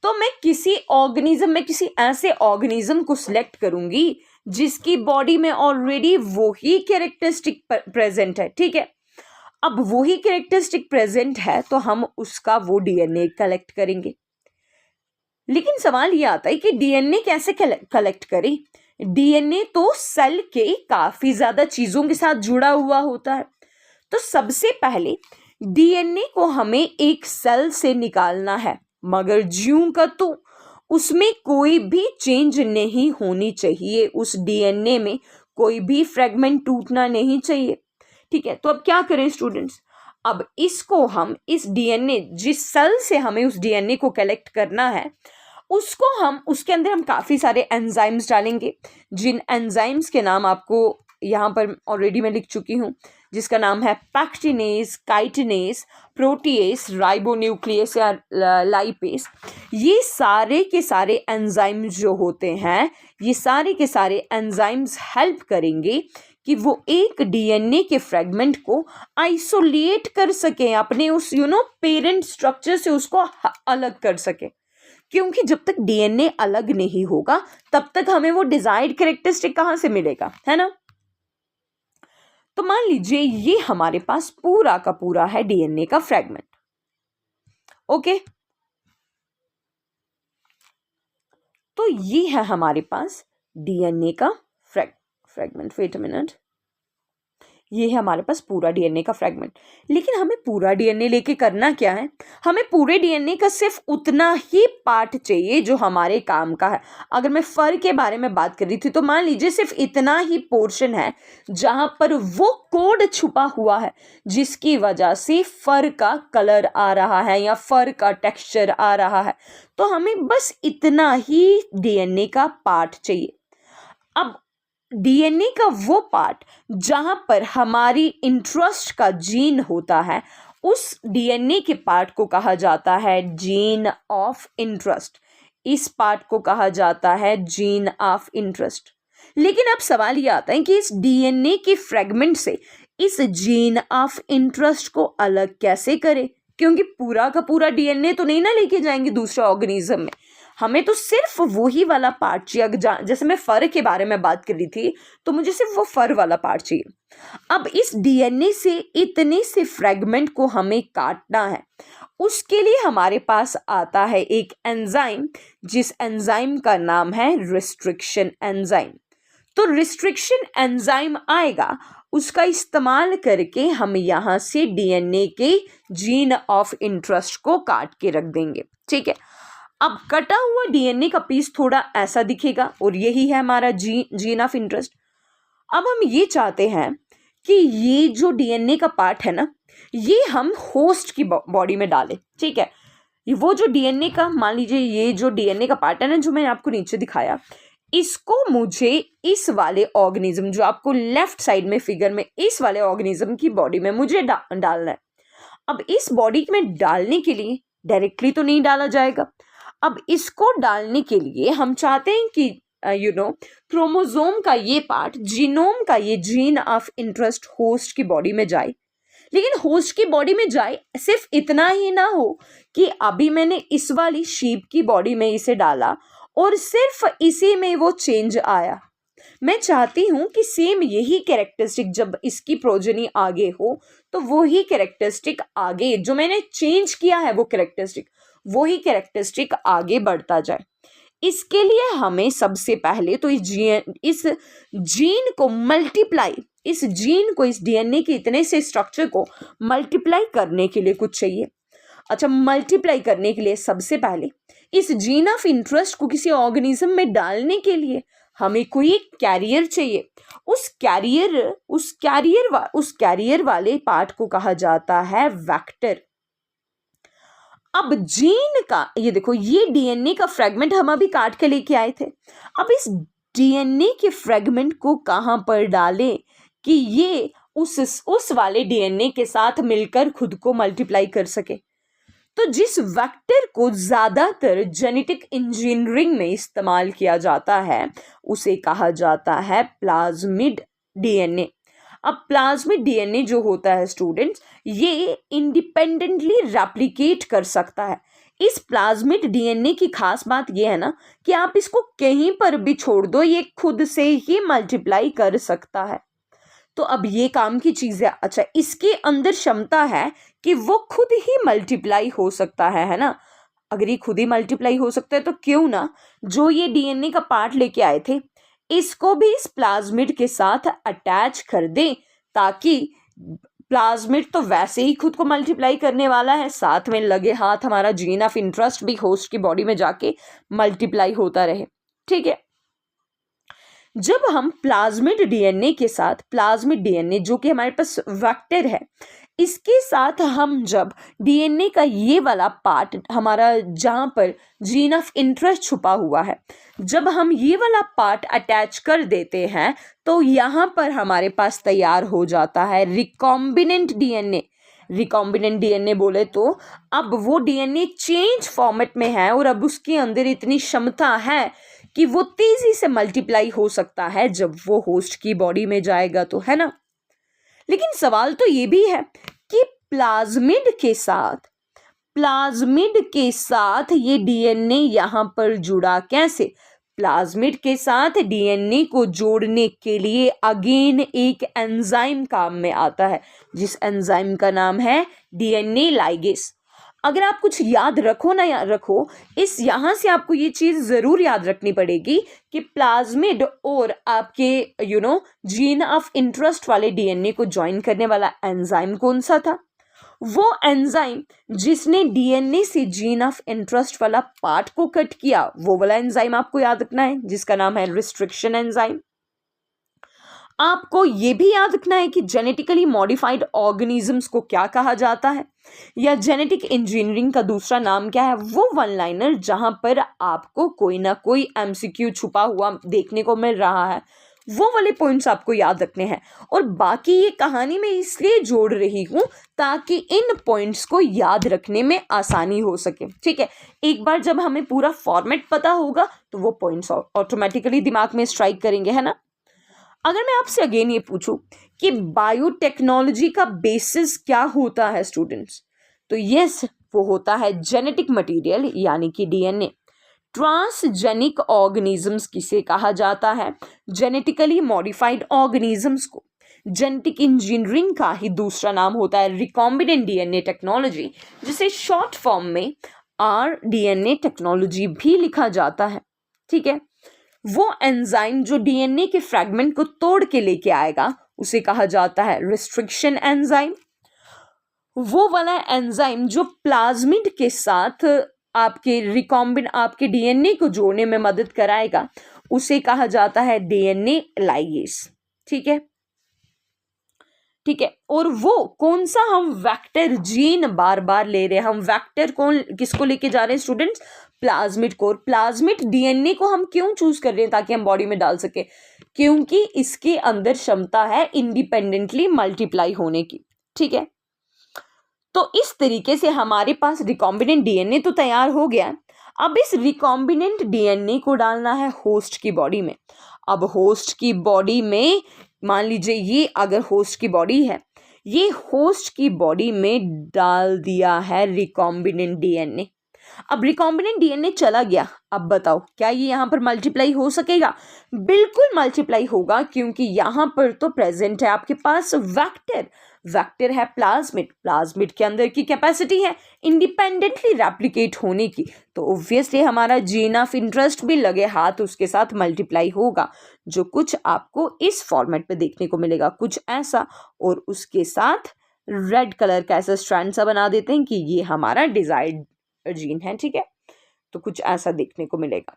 तो मैं किसी ऐसे ऑर्गेनिज्म को सिलेक्ट करूंगी जिसकी बॉडी में ऑलरेडी वही कैरेक्टरिस्टिक प्रेजेंट है। ठीक है, अब वही कैरेक्टरिस्टिक प्रेजेंट है तो हम उसका वो डीएनए कलेक्ट करेंगे। लेकिन सवाल ये आता है कि डीएनए कैसे कलेक्ट करें? डीएनए तो सेल के काफी ज्यादा चीजों के साथ जुड़ा हुआ होता है। तो सबसे पहले डीएनए को हमें एक सेल से निकालना है, मगर ज्यों का तो उसमें कोई भी चेंज नहीं होनी चाहिए, उस डीएनए में कोई भी फ्रेगमेंट टूटना नहीं चाहिए। ठीक है, तो अब क्या करें स्टूडेंट्स? अब इसको हम इस डीएनए, जिस सेल से हमें उस डीएनए को कलेक्ट करना है, उसके अंदर हम काफ़ी सारे एंजाइम्स डालेंगे, जिन एंजाइम्स के नाम आपको यहाँ पर ऑलरेडी मैं लिख चुकी हूँ, जिसका नाम है पैक्टिनेज, काइटिनेज, प्रोटीएस, राइबोन्यूक्लियस या लाइपेस। ये सारे के सारे एंजाइम्स जो होते हैं, ये सारे के सारे एंजाइम्स हेल्प करेंगे कि वो एक डीएनए के फ्रेगमेंट को आइसोलेट कर सकें, अपने उस पेरेंट स्ट्रक्चर से उसको अलग कर सके। क्योंकि जब तक डीएनए अलग नहीं होगा तब तक हमें वो डिजायर्ड कैरेक्टरिस्टिक कहां से मिलेगा, है ना? तो मान लीजिए ये हमारे पास पूरा का पूरा है डीएनए का फ्रेगमेंट। ओके, तो ये है हमारे पास डीएनए का फ्रेगमेंट। वेट अ मिनट, ये है हमारे पास पूरा डीएनए का फ्रेगमेंट। लेकिन हमें पूरा डीएनए लेके करना क्या है? हमें पूरे डीएनए का सिर्फ उतना ही पार्ट चाहिए जो हमारे काम का है। अगर मैं फर के बारे में बात कर रही थी तो मान लीजिए सिर्फ इतना ही पोर्शन है जहां पर वो कोड छुपा हुआ है जिसकी वजह से फर का कलर आ रहा है या फर का टेक्सचर आ रहा है। तो हमें बस इतना ही डीएनए का पार्ट चाहिए। अब डीएनए का वो पार्ट जहां पर हमारी इंटरेस्ट का जीन होता है, उस डीएनए के पार्ट को कहा जाता है जीन ऑफ इंटरेस्ट। इस पार्ट को कहा जाता है जीन ऑफ इंटरेस्ट। लेकिन अब सवाल ये आता है कि इस डीएनए के फ्रेगमेंट से इस जीन ऑफ इंटरेस्ट को अलग कैसे करें? क्योंकि पूरा का पूरा डीएनए तो नहीं ना लेके जाएंगे दूसरे ऑर्गेनिज्म में, हमें तो सिर्फ वही वाला पार्ट चाहिए। जैसे मैं फर के बारे में बात कर रही थी तो मुझे सिर्फ वो फर वाला पार्ट चाहिए। अब इस डीएनए से इतने से फ्रेगमेंट को हमें काटना है, उसके लिए हमारे पास आता है एक एंजाइम, जिस एंजाइम का नाम है रिस्ट्रिक्शन एंजाइम। तो रिस्ट्रिक्शन एंजाइम आएगा, उसका इस्तेमाल करके हम यहाँ से डीएनए के जीन ऑफ इंटरेस्ट को काट के रख देंगे। ठीक है, अब कटा हुआ डीएनए का पीस थोड़ा ऐसा दिखेगा और यही है हमारा जीन ऑफ इंटरेस्ट। अब हम ये चाहते हैं कि ये जो डीएनए का पार्ट है ना, ये हम होस्ट की बॉडी में डालें। ठीक है, वो जो डीएनए का, मान लीजिए ये जो डीएनए का पार्ट है ना, जो मैंने आपको नीचे दिखाया, इसको मुझे इस वाले ऑर्गेनिज्म, जो आपको लेफ्ट साइड में फिगर में, इस वाले ऑर्गेनिज्म की बॉडी में मुझे डालना है। अब इस बॉडी में डालने के लिए डायरेक्टली तो नहीं डाला जाएगा। अब इसको डालने के लिए हम चाहते हैं कि क्रोमोसोम का ये पार्ट, जीनोम का ये जीन ऑफ इंटरेस्ट होस्ट की बॉडी में जाए। लेकिन होस्ट की बॉडी में जाए सिर्फ इतना ही ना हो कि अभी मैंने इस वाली शीप की बॉडी में इसे डाला और सिर्फ इसी में वो चेंज आया। मैं चाहती हूं कि सेम यही कैरेक्टरिस्टिक जब इसकी प्रोजेनी आगे हो तो वही कैरेक्टरिस्टिक आगे, जो मैंने चेंज किया है वो कैरेक्टरिस्टिक, वही कैरेक्टरिस्टिक आगे बढ़ता जाए। इसके लिए हमें सबसे पहले तो इस जीन को मल्टीप्लाई, इस जीन को, इस डीएनए के इतने से स्ट्रक्चर को मल्टीप्लाई करने के लिए कुछ चाहिए। अच्छा, मल्टीप्लाई करने के लिए सबसे पहले इस जीन ऑफ इंटरेस्ट को किसी ऑर्गेनिज्म में डालने के लिए हमें कोई कैरियर चाहिए। उस कैरियर वाले पार्ट को कहा जाता है वेक्टर। अब जीन का ये देखो, ये डीएनए का फ्रेगमेंट हम अभी काट के लेके आए थे। अब इस डीएनए के फ्रेगमेंट को कहां पर डालें कि ये उस वाले डीएनए के साथ मिलकर खुद को मल्टीप्लाई कर सके? तो जिस वेक्टर को ज़्यादातर जेनेटिक इंजीनियरिंग में इस्तेमाल किया जाता है उसे कहा जाता है प्लाज्मिड डीएनए। अब प्लाज्मिड डीएनए जो होता है स्टूडेंट्स, ये इंडिपेंडेंटली रेप्लिकेट कर सकता है। इस प्लाज्मिड डीएनए की खास बात ये है ना कि आप इसको कहीं पर भी छोड़ दो, ये खुद से ही मल्टीप्लाई कर सकता है। तो अब ये काम की चीज है। अच्छा, इसके अंदर क्षमता है कि वो खुद ही मल्टीप्लाई हो सकता है ना। अगर ये खुद ही मल्टीप्लाई हो सकता है तो क्यों ना जो ये डीएनए का पार्ट लेके आए थे इसको भी इस प्लाज्मिड के साथ अटैच कर दें, ताकि प्लाज्मिड तो वैसे ही खुद को मल्टीप्लाई करने वाला है, साथ में लगे हाथ हमारा जीन ऑफ इंटरेस्ट भी होस्ट की बॉडी में जाके मल्टीप्लाई होता रहे। ठीक है, जब हम प्लाज्मिड डीएनए के साथ प्लाज्मिड डीएनए जो कि हमारे पास वेक्टर है, इसके साथ हम जब डीएनए का ये वाला पार्ट हमारा जहाँ पर जीन ऑफ इंटरेस्ट छुपा हुआ है, जब हम ये वाला पार्ट अटैच कर देते हैं तो यहाँ पर हमारे पास तैयार हो जाता है रिकॉम्बिनेंट डीएनए। रिकॉम्बिनेंट डीएनए बोले तो अब वो डीएनए चेंज फॉर्मेट में है और अब उसके अंदर इतनी क्षमता है कि वो तेजी से मल्टीप्लाई हो सकता है जब वो होस्ट की बॉडी में जाएगा, तो है ना। लेकिन सवाल तो ये भी है कि प्लाज्मिड के साथ ये डीएनए यहाँ पर जुड़ा कैसे। प्लाज्मिड के साथ डीएनए को जोड़ने के लिए अगेन एक एंजाइम काम में आता है, जिस एंजाइम का नाम है डीएनए लाइगेस। अगर आप कुछ याद रखो ना या रखो, इस यहाँ से आपको ये चीज़ ज़रूर याद रखनी पड़ेगी कि प्लाज्मिड और आपके जीन ऑफ इंटरेस्ट वाले डीएनए को ज्वाइन करने वाला एंजाइम कौन सा था। वो एंजाइम जिसने डीएनए से जीन ऑफ इंटरेस्ट वाला पार्ट को कट किया, वो वाला एंजाइम आपको याद रखना है, जिसका नाम है रिस्ट्रिक्शन एंजाइम। आपको ये भी याद रखना है कि जेनेटिकली मॉडिफाइड ऑर्गेनिजम्स को क्या कहा जाता है, या जेनेटिक इंजीनियरिंग का दूसरा नाम क्या है। वो वन लाइनर जहां पर आपको कोई ना कोई एमसीक्यू छुपा हुआ देखने को मिल रहा है, वो वाले पॉइंट्स आपको याद रखने हैं। और बाकी ये कहानी मैं इसलिए जोड़ रही हूँ ताकि इन पॉइंट्स को याद रखने में आसानी हो सके। ठीक है, एक बार जब हमें पूरा फॉर्मेट पता होगा तो वो पॉइंट्स ऑटोमेटिकली दिमाग में स्ट्राइक करेंगे, है ना। अगर मैं आपसे अगेन ये पूछूं कि बायोटेक्नोलॉजी का बेसिस क्या होता है स्टूडेंट्स, तो यस, वो होता है जेनेटिक मटेरियल यानी कि डीएनए। ट्रांसजेनिक ऑर्गेनिजम्स किसे कहा जाता है, जेनेटिकली मॉडिफाइड ऑर्गेनिजम्स को। जेनेटिक इंजीनियरिंग का ही दूसरा नाम होता है रिकॉम्बिनेंट डीएनए टेक्नोलॉजी, जिसे शॉर्ट फॉर्म में आरडीएनए टेक्नोलॉजी भी लिखा जाता है। ठीक है, वो एंजाइम जो डीएनए के फ्रैगमेंट को तोड़ के लेके आएगा उसे कहा जाता है रिस्ट्रिक्शन एंजाइम। वो वाला एंजाइम जो प्लाज्मिड के साथ आपके डीएनए को जोड़ने में मदद कराएगा उसे कहा जाता है डीएनए लाइगेस। ठीक है, और वो कौन सा हम वेक्टर जीन बार बार ले रहे हैं, हम वेक्टर किसको लेके जा रहे हैं स्टूडेंट्स, प्लाज्मिड को। प्लाज्मिड डीएनए को हम क्यों चूज कर रहे हैं, ताकि हम बॉडी में डाल सके, क्योंकि इसके अंदर क्षमता है इंडिपेंडेंटली मल्टीप्लाई होने की। ठीक है, तो इस तरीके से हमारे पास रिकॉम्बिनेंट डीएनए तो तैयार हो गया। अब इस रिकॉम्बिनेंट डीएनए को डालना है होस्ट की बॉडी में। अब होस्ट की बॉडी में मान लीजिए ये अगर होस्ट की बॉडी है, ये होस्ट की बॉडी में डाल दिया है रिकॉम्बिनेंट डीएनए। अब रिकॉम्बिनेंट डीएनए चला गया, अब बताओ क्या ये यहाँ पर मल्टीप्लाई हो सकेगा? बिल्कुल मल्टीप्लाई होगा, क्योंकि यहाँ पर तो प्रेजेंट है आपके पास वेक्टर है प्लाज्मिड के अंदर की कैपेसिटी है इंडिपेंडेंटली रेप्लिकेट होने की, तो ऑब्वियसली हमारा जीन ऑफ इंटरेस्ट भी लगे हाथ उसके साथ मल्टीप्लाई होगा, जो कुछ आपको इस फॉर्मेट पे देखने को मिलेगा, कुछ ऐसा। और उसके साथ रेड कलर का ऐसा स्ट्रैंड सा बना देते हैं कि ये हमारा डिजायर्ड जीन है। ठीक है, तो कुछ ऐसा देखने को मिलेगा।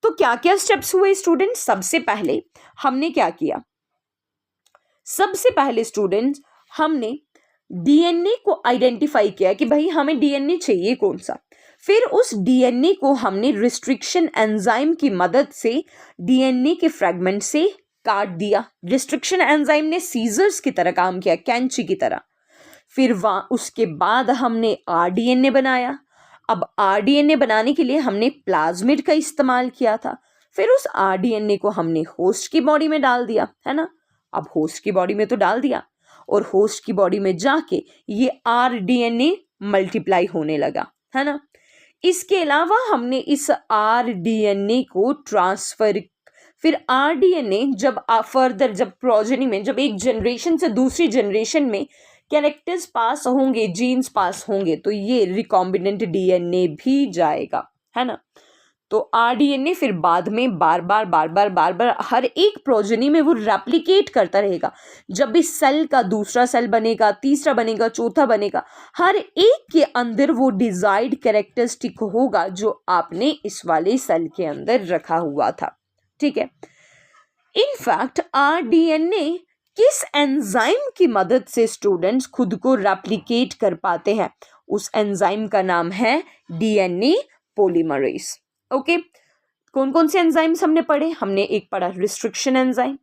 तो क्या क्या स्टेप्स हुए स्टूडेंट? सबसे पहले हमने क्या किया, सबसे पहले स्टूडेंट्स हमने डीएनए को आइडेंटिफाई किया कि भाई हमें डीएनए चाहिए कौन सा। फिर उस डीएनए को हमने रिस्ट्रिक्शन एंजाइम की मदद से डीएनए के फ्रैगमेंट से काट दिया। रिस्ट्रिक्शन एंजाइम ने सीजर्स की तरह काम किया, कैंची की तरह। फिर वहाँ उसके बाद हमने आरडीएनए बनाया। अब आरडीएनए बनाने के लिए हमने प्लाज्मिड का इस्तेमाल किया था। फिर उस आरडीएनए को हमने होस्ट की बॉडी में डाल दिया, है ना। अब होस्ट की बॉडी में तो डाल दिया और होस्ट की बॉडी में जाके ये आरडीएनए मल्टीप्लाई होने लगा, है ना। इसके अलावा हमने इस आरडीएनए को ट्रांसफर, फिर आरडीएनए जब फर्दर, जब प्रोजेनी में, जब एक जनरेशन से दूसरी जनरेशन में कैरेक्टर्स पास होंगे, जीन्स पास होंगे, तो ये रिकॉम्बिनेंट डीएनए भी जाएगा, है ना। तो आरडीएनए फिर बाद में बार बार हर एक प्रोजेनी में वो रेप्लिकेट करता रहेगा। जब भी सेल का दूसरा सेल बनेगा, तीसरा बनेगा, चौथा बनेगा, हर एक के अंदर वो डिजायर्ड कैरेक्टरिस्टिक होगा जो आपने इस वाले सेल के अंदर रखा हुआ था, ठीक है। इनफैक्ट आरडीएनए किस एंजाइम की मदद से स्टूडेंट्स खुद को रेप्लिकेट कर पाते हैं? उस एंजाइम का नाम है डीएनए पॉलीमरेज। ओके, कौन कौन से एंजाइम्स हमने पढ़े? हमने एक पढ़ा रिस्ट्रिक्शन एंजाइम,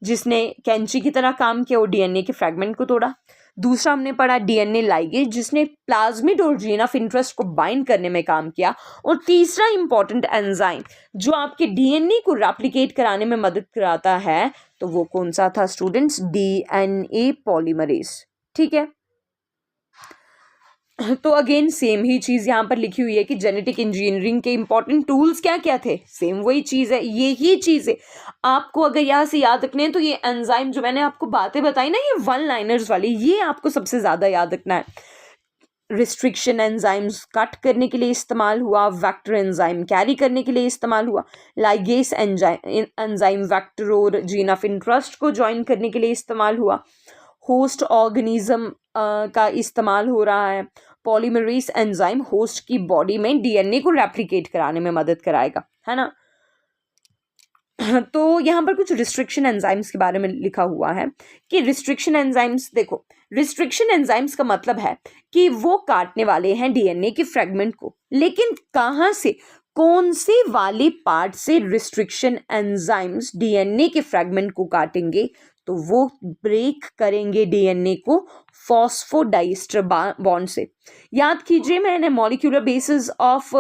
जिसने कैंची की तरह काम किया और डीएनए के फ्रैगमेंट को तोड़ा। दूसरा हमने पढ़ा डीएनए लाइगेज, जिसने प्लाज्मिड और जीन ऑफ इंटरेस्ट को बाइंड करने में काम किया। और तीसरा इंपॉर्टेंट एंजाइम जो आपके डीएनए को रेप्लिकेट कराने में मदद कराता है, तो वो कौन सा था स्टूडेंट्स? डीएनए पॉलीमरेज, ठीक है। तो अगेन सेम ही चीज़ यहाँ पर लिखी हुई है कि जेनेटिक इंजीनियरिंग के इंपॉर्टेंट टूल्स क्या क्या थे? सेम वही चीज़ है, यही चीज़ है। आपको अगर यहाँ से याद रखने हैं तो ये एंजाइम जो मैंने आपको बातें बताई ना, ये वन लाइनर्स वाली, ये आपको सबसे ज़्यादा याद रखना है। रिस्ट्रिक्शन एंजाइम्स कट करने के लिए इस्तेमाल हुआ, वेक्टर एंजाइम कैरी करने के लिए इस्तेमाल हुआ, लाइगेस एंजाइम वेक्टर और जीन ऑफ इंटरेस्ट को ज्वाइन करने के लिए इस्तेमाल हुआ, होस्ट ऑर्गेनिज्म का इस्तेमाल हो रहा है, पॉलीमरेज एंजाइम होस्ट की बॉडी में डीएनए को रेप्लिकेट कराने में मदद कराएगा, है ना। तो यहाँ पर कुछ रिस्ट्रिक्शन एंजाइम्स के बारे में लिखा हुआ है कि रिस्ट्रिक्शन एंजाइम्स, देखो रिस्ट्रिक्शन एंजाइम्स का मतलब है कि वो काटने वाले हैं डीएनए के फ्रेगमेंट को, लेकिन कहाँ से, कौन से वाले पार्ट से रिस्ट्रिक्शन एंजाइम्स डीएनए के फ्रेगमेंट को काटेंगे? तो वो ब्रेक करेंगे डीएनए को फॉस्फोडाइस्टर बॉन्ड से। याद कीजिए, मैंने मॉलिक्यूलर बेसिस ऑफ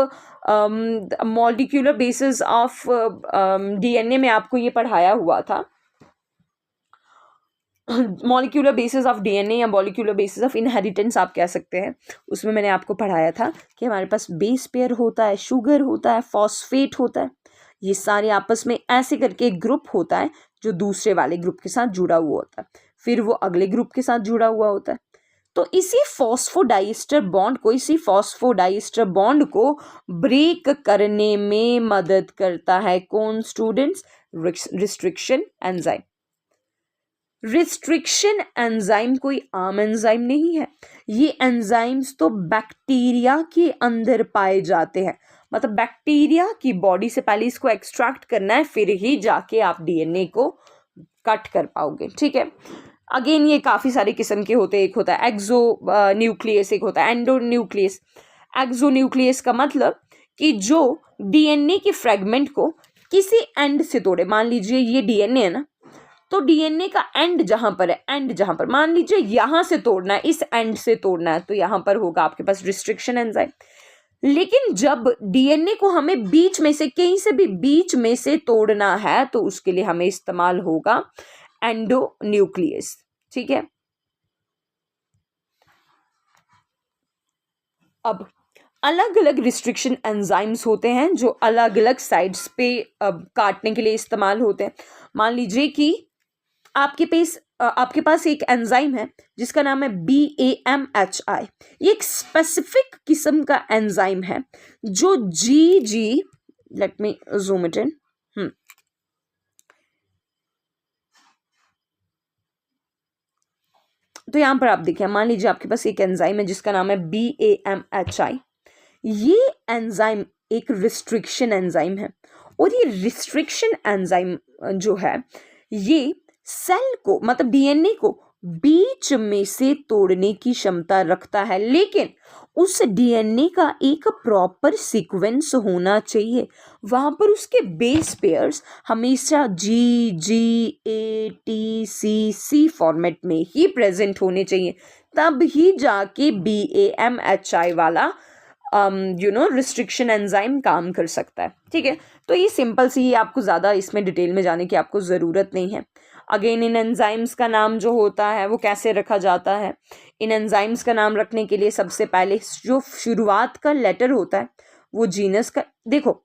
डीएनए में आपको ये पढ़ाया हुआ था। मॉलिक्यूलर बेसिस ऑफ डीएनए या मॉलिक्यूलर बेसिस ऑफ इनहेरिटेंस आप कह सकते हैं। उसमें मैंने आपको पढ़ाया था कि हमारे पास बेस पेयर होता है, शुगर होता है, फॉस्फेट होता है, ये सारे आपस में ऐसे करके एक ग्रुप होता है जो दूसरे वाले ग्रुप के साथ जुड़ा हुआ होता है, फिर वो अगले ग्रुप के साथ जुड़ा हुआ होता है। तो इसी फॉस्फोडाइस्टर बॉन्ड को ब्रेक करने में मदद करता है कौन students? Restriction enzyme. Restriction enzyme कोई आम एंजाइम नहीं है, ये एंजाइम्स तो बैक्टीरिया के अंदर पाए जाते हैं। मतलब बैक्टीरिया की बॉडी से पहले इसको एक्सट्रैक्ट करना है, फिर ही जाके आप डीएनए को कट कर पाओगे, ठीक है। अगेन ये काफ़ी सारे किस्म के होते हैं। एक होता है एक्सो न्यूक्लियस, एक होता है एंडो न्यूक्लियस। एक्सो न्यूक्लियस का मतलब कि जो डीएनए के फ्रेगमेंट को किसी एंड से तोड़े। मान लीजिए ये डीएनए है ना, तो डीएनए का एंड जहां पर है, एंड जहां पर मान लीजिए यहां से तोड़ना है, इस एंड से तोड़ना है, तो यहां पर होगा आपके पास रिस्ट्रिक्शन एंजाइम। लेकिन जब डीएनए को हमें बीच में से, कहीं से भी बीच में से तोड़ना है, तो उसके लिए हमें इस्तेमाल होगा एंडो न्यूक्लियस, ठीक है। अब अलग अलग रिस्ट्रिक्शन एंजाइम्स होते हैं जो अलग अलग साइड्स पे काटने के लिए इस्तेमाल होते हैं। मान लीजिए कि आपके पास एक एंजाइम है जिसका नाम है BAMHI। ये एक स्पेसिफिक किस्म का एंजाइम है जो let me zoom it in. तो यहां पर आप देखिए, मान लीजिए आपके पास एक एंजाइम है जिसका नाम है BAMHI। ये एंजाइम एक रिस्ट्रिक्शन एंजाइम है, और ये रिस्ट्रिक्शन एंजाइम जो है ये सेल को, मतलब डीएनए को बीच में से तोड़ने की क्षमता रखता है, लेकिन उस डीएनए का एक प्रॉपर सीक्वेंस होना चाहिए। वहाँ पर उसके बेस पेयर्स हमेशा GGATCC फॉर्मेट में ही प्रेजेंट होने चाहिए, तब ही जाके BAMHI वाला रिस्ट्रिक्शन एंजाइम काम कर सकता है। ठीक है, तो ये सिंपल सी, आपको ज़्यादा इसमें डिटेल में जाने की आपको ज़रूरत नहीं है। अगेन इन एंजाइम्स का नाम जो होता है वो कैसे रखा जाता है? इन एंजाइम्स का नाम रखने के लिए सबसे पहले जो शुरुआत का लेटर होता है वो जीनस का, देखो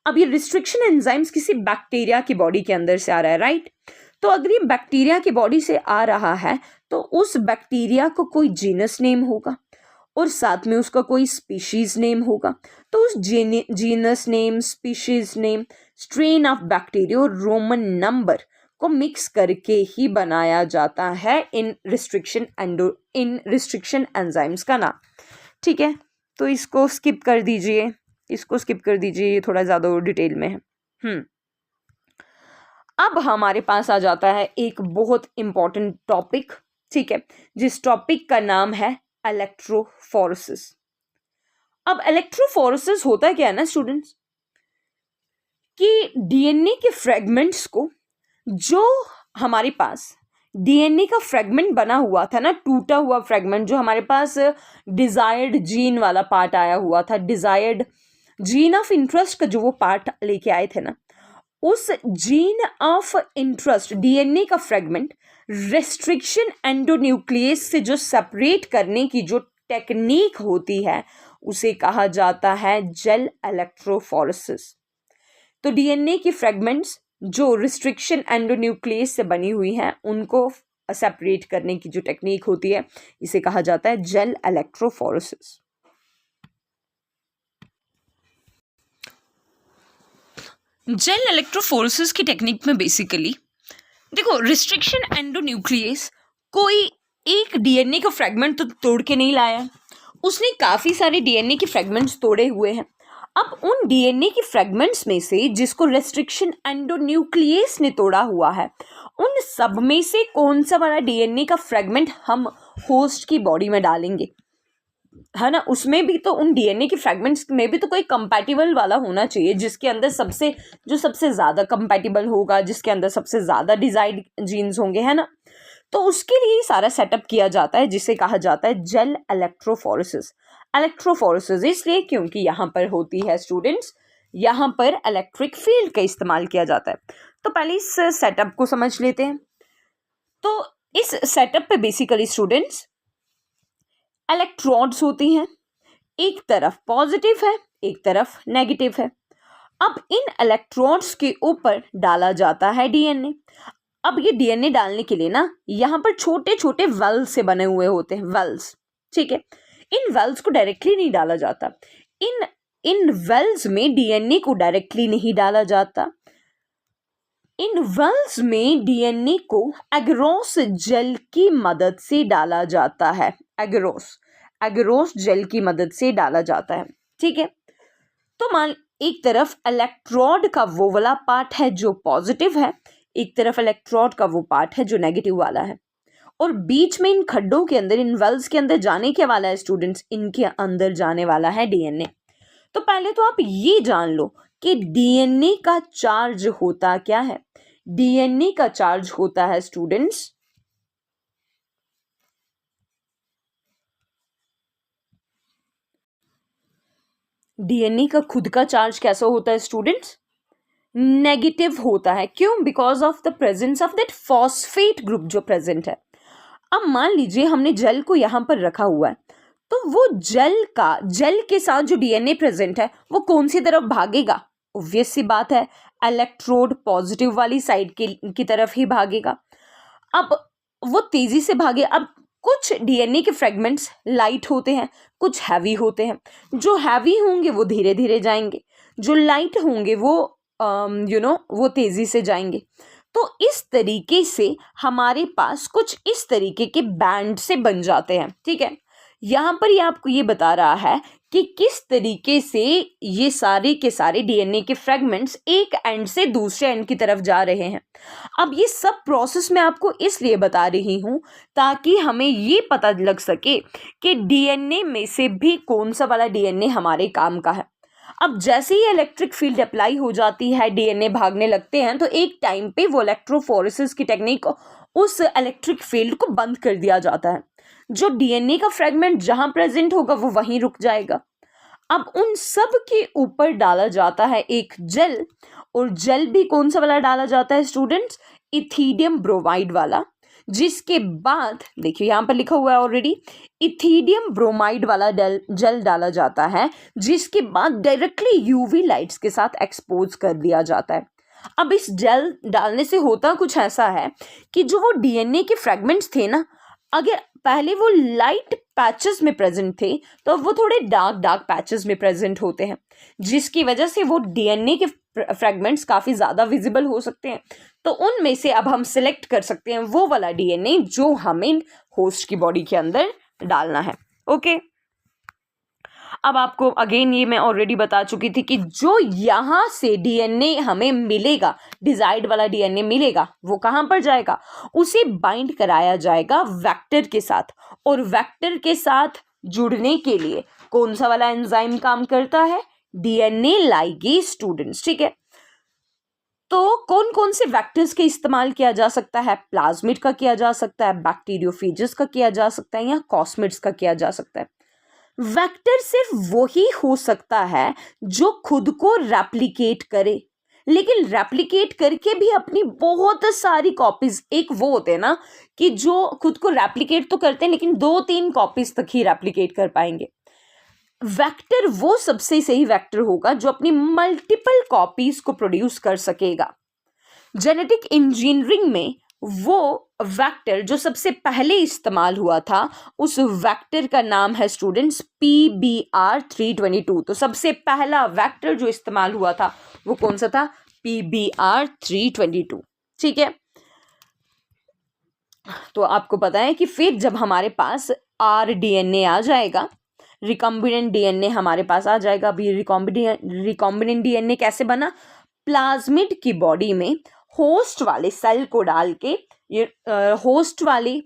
अब ये रिस्ट्रिक्शन एंजाइम्स किसी बैक्टीरिया की बॉडी के अंदर से आ रहा है, राइट? तो अगर ये बैक्टीरिया की बॉडी से आ रहा है तो उस बैक्टीरिया को कोई जीनस नेम होगा और साथ में उसका कोई स्पीशीज नेम होगा। तो उस genus name, species name, strain of bacteria और रोमन नंबर को मिक्स करके ही बनाया जाता है इन रिस्ट्रिक्शन एंजाइम्स का नाम। ठीक है, तो इसको स्किप कर दीजिए, ये थोड़ा ज़्यादा और डिटेल में है। अब हमारे पास आ जाता है एक बहुत इंपॉर्टेंट टॉपिक, ठीक है, जिस टॉपिक का नाम है इलेक्ट्रोफोरेसिस। अब इलेक्ट्रोफोरेसिस होता क्या है ना स्टूडेंट्स, कि डीएनए के फ्रेगमेंट्स को, जो हमारे पास डीएनए का फ्रेगमेंट बना हुआ था ना, टूटा हुआ फ्रेगमेंट, जो हमारे पास डिजायर्ड जीन वाला पार्ट आया हुआ था, डिजायर्ड जीन ऑफ इंटरेस्ट का जो वो पार्ट लेके आए थे ना, उस जीन ऑफ इंटरेस्ट डीएनए का फ्रेगमेंट रेस्ट्रिक्शन एंडोन्यूक्लियस से जो सेपरेट करने की जो टेक्निक होती है उसे कहा जाता है जेल इलेक्ट्रोफोरेसिस। तो डीएनए की फ्रेगमेंट्स जो रिस्ट्रिक्शन एंडोन्यूक्लियस से बनी हुई हैं उनको सेपरेट करने की जो टेक्निक होती है इसे कहा जाता है जेल इलेक्ट्रोफोरेसिस। जेल इलेक्ट्रोफोरेसिस की टेक्निक में बेसिकली देखो, रिस्ट्रिक्शन एंडोन्यूक्लियस कोई एक डीएनए का फ्रेगमेंट तो तोड़ के नहीं लाया, उसने काफ़ी सारे डीएनए के फ्रेगमेंट्स तोड़े हुए हैं। अब उन डीएनए के फ्रेगमेंट्स में से जिसको रेस्ट्रिक्शन एंडोन्यूक्लियस ने तोड़ा हुआ है, उन सब में से कौन सा वाला डीएनए का फ्रेगमेंट हम होस्ट की बॉडी में डालेंगे, है ना? उसमें भी तो, उन डीएनए के फ्रेगमेंट्स में भी तो कोई कंपैटिबल वाला होना चाहिए, जिसके अंदर सबसे ज़्यादा कंपैटिबल होगा, जिसके अंदर सबसे ज़्यादा डिजायर्ड जीन्स होंगे, है ना? तो उसके लिए सारा सेटअप किया जाता है, जिसे कहा जाता है जेल इलेक्ट्रोफोरेसिस। इलेक्ट्रोफोरेसिस इसलिए क्योंकि यहाँ पर होती है स्टूडेंट्स, यहाँ पर इलेक्ट्रिक फील्ड का इस्तेमाल किया जाता है। तो पहले इस सेटअप को समझ लेते हैं। तो इस सेटअप पे बेसिकली स्टूडेंट्स इलेक्ट्रोड्स होती हैं, एक तरफ पॉजिटिव है, एक तरफ नेगेटिव है। अब इन इलेक्ट्रोड्स के ऊपर डाला जाता है डीएनए। अब ये डीएनए डालने के लिए ना, यहाँ पर छोटे छोटे वेल्स से बने हुए होते हैं, वेल्स, ठीक है। इन वेल्स को डायरेक्टली नहीं डाला जाता, इन वेल्स में डीएनए को डायरेक्टली नहीं डाला जाता, इन वेल्स में डीएनए को एगरोस जेल की मदद से डाला जाता है। एगरोस जेल की मदद से डाला जाता है, ठीक है। तो मान, एक तरफ इलेक्ट्रोड का वो वाला पार्ट है जो पॉजिटिव है, एक तरफ इलेक्ट्रोड का वो पार्ट है जो नेगेटिव वाला है, और बीच में इन खड्डों के अंदर, इन वेल्स के अंदर जाने के वाला है स्टूडेंट्स, इनके अंदर जाने वाला है डीएनए। तो पहले तो आप ये जान लो कि डीएनए का चार्ज होता क्या है। डीएनए का चार्ज होता है स्टूडेंट्स डीएनए का खुद का चार्ज कैसा होता है स्टूडेंट्स? नेगेटिव होता है। क्यों? Because of the presence of that phosphate group जो प्रेजेंट है। अब मान लीजिए हमने जेल को यहाँ पर रखा हुआ है, तो वो जेल के साथ जो डीएनए प्रेजेंट है वो कौन सी तरफ भागेगा? ऑब्वियस सी बात है, इलेक्ट्रोड पॉजिटिव वाली साइड की तरफ ही भागेगा। अब वो तेजी से भागे। अब कुछ डीएनए के फ्रेगमेंट्स लाइट होते हैं, कुछ हैवी होते हैं। जो हैवी होंगे वो धीरे धीरे जाएंगे, जो लाइट होंगे वो वो तेजी से जाएंगे। तो इस तरीके से हमारे पास कुछ इस तरीके के बैंड से बन जाते हैं, ठीक है। यहाँ पर ये आपको ये बता रहा है कि किस तरीके से ये सारे के सारे डीएनए के फ्रेगमेंट्स एक एंड से दूसरे एंड की तरफ जा रहे हैं। अब ये सब प्रोसेस मैं आपको इसलिए बता रही हूँ ताकि हमें ये पता लग सके कि डीएनए में से भी कौन सा वाला डीएनए हमारे काम का है। अब जैसे ही इलेक्ट्रिक फील्ड अप्लाई हो जाती है, डीएनए भागने लगते हैं, तो एक टाइम पे वो इलेक्ट्रोफोरेसिस की टेक्निक उस इलेक्ट्रिक फील्ड को बंद कर दिया जाता है। जो डीएनए का फ्रेगमेंट जहां प्रेजेंट होगा वो वहीं रुक जाएगा। अब उन सब के ऊपर डाला जाता है एक जेल, और जेल भी कौन सा वाला डाला जाता है स्टूडेंट्स? इथीडियम ब्रोमाइड वाला। जिसके बाद देखिए यहाँ पर लिखा हुआ है ऑलरेडी, इथीडियम ब्रोमाइड वाला जेल डाला जाता है, जिसके बाद डायरेक्टली यूवी लाइट्स के साथ एक्सपोज कर दिया जाता है। अब इस जेल डालने से होता कुछ ऐसा है कि जो वो डीएनए के फ्रेगमेंट्स थे ना, अगर पहले वो लाइट पैचेस में प्रेजेंट थे तो वो थोड़े डार्क पैचेस में प्रेजेंट होते हैं, जिसकी वजह से वो डीएनए के फ्रेगमेंट्स काफ़ी ज़्यादा विजिबल हो सकते हैं। तो उनमें से अब हम सिलेक्ट कर सकते हैं वो वाला डीएनए जो हमें होस्ट की बॉडी के अंदर डालना है। ओके, अब आपको अगेन ये मैं ऑलरेडी बता चुकी थी कि जो यहाँ से डीएनए हमें मिलेगा, डिजायर्ड वाला डीएनए मिलेगा, वो कहाँ पर जाएगा? उसे बाइंड कराया जाएगा वेक्टर के साथ, और वेक्टर के साथ जुड़ने के लिए कौन सा वाला एंजाइम काम करता है? DNA ligase students. ठीक है, तो कौन कौन से वेक्टर्स के इस्तेमाल किया जा सकता है? प्लाज्मिड का किया जा सकता है, बैक्टीरियोफेजेस का किया जा सकता है, या कॉस्मिड्स का किया जा सकता है। वेक्टर सिर्फ वही हो सकता है जो खुद को रेप्लिकेट करे, लेकिन रेप्लिकेट करके भी अपनी बहुत सारी कॉपीज, एक वो होते हैं ना कि जो खुद को रेप्लिकेट तो करते हैं लेकिन 2-3 कॉपीज तक ही रेप्लिकेट कर पाएंगे। वेक्टर वो सबसे सही वेक्टर होगा जो अपनी मल्टीपल कॉपीज को प्रोड्यूस कर सकेगा। जेनेटिक इंजीनियरिंग में वो वेक्टर जो सबसे पहले इस्तेमाल हुआ था, उस वेक्टर का नाम है स्टूडेंट्स PBR322। तो सबसे पहला वेक्टर जो इस्तेमाल हुआ था वो कौन सा था? PBR322। ठीक है, तो आपको पता है कि फिर जब हमारे पास rDNA आ जाएगा, रिकॉम्बिनेंट डीएनए हमारे पास आ जाएगा। अभी रिकॉम्बिनेंट डीएनए कैसे बना? प्लाज्मिड की बॉडी में होस्ट वाले सेल को डाल के, ये होस्ट वाले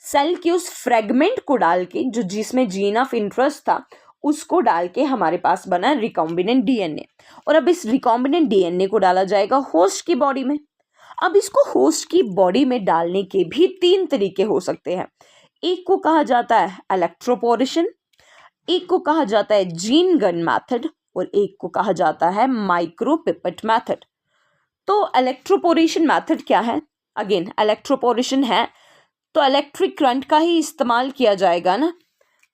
सेल के उस फ्रेगमेंट को डाल के, जो जिसमें जीन ऑफ इंटरेस्ट था, उसको डाल के हमारे पास बना रिकॉम्बिनेंट डीएनए। और अब इस रिकॉम्बिनेंट डीएनए को डाला जाएगा होस्ट की बॉडी में। अब इसको होस्ट की बॉडी में डालने के भी 3 तरीके हो सकते हैं। एक को कहा जाता है इलेक्ट्रोपोरेशन, एक को कहा जाता है जीन गन मेथड, और एक को कहा जाता है माइक्रोपिपेट मेथड। तो इलेक्ट्रोपोरेशन मेथड क्या है? अगेन इलेक्ट्रोपोरेशन है तो इलेक्ट्रिक करंट का ही इस्तेमाल किया जाएगा ना।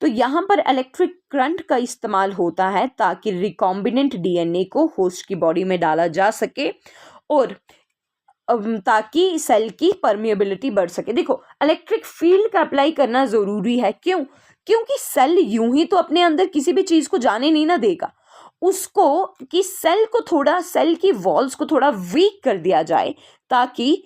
तो यहाँ पर इलेक्ट्रिक करंट का इस्तेमाल होता है ताकि रिकॉम्बिनेंट डीएनए को होस्ट की बॉडी में डाला जा सके, और ताकि सेल की परमिएबिलिटी बढ़ सके। देखो, इलेक्ट्रिक फील्ड का अप्लाई करना ज़रूरी है। क्यों? क्योंकि सेल यूं ही तो अपने अंदर किसी भी चीज़ को जाने नहीं ना देगा। उसको कि सेल को थोड़ा, सेल की वॉल्स को थोड़ा वीक कर दिया जाए ताकि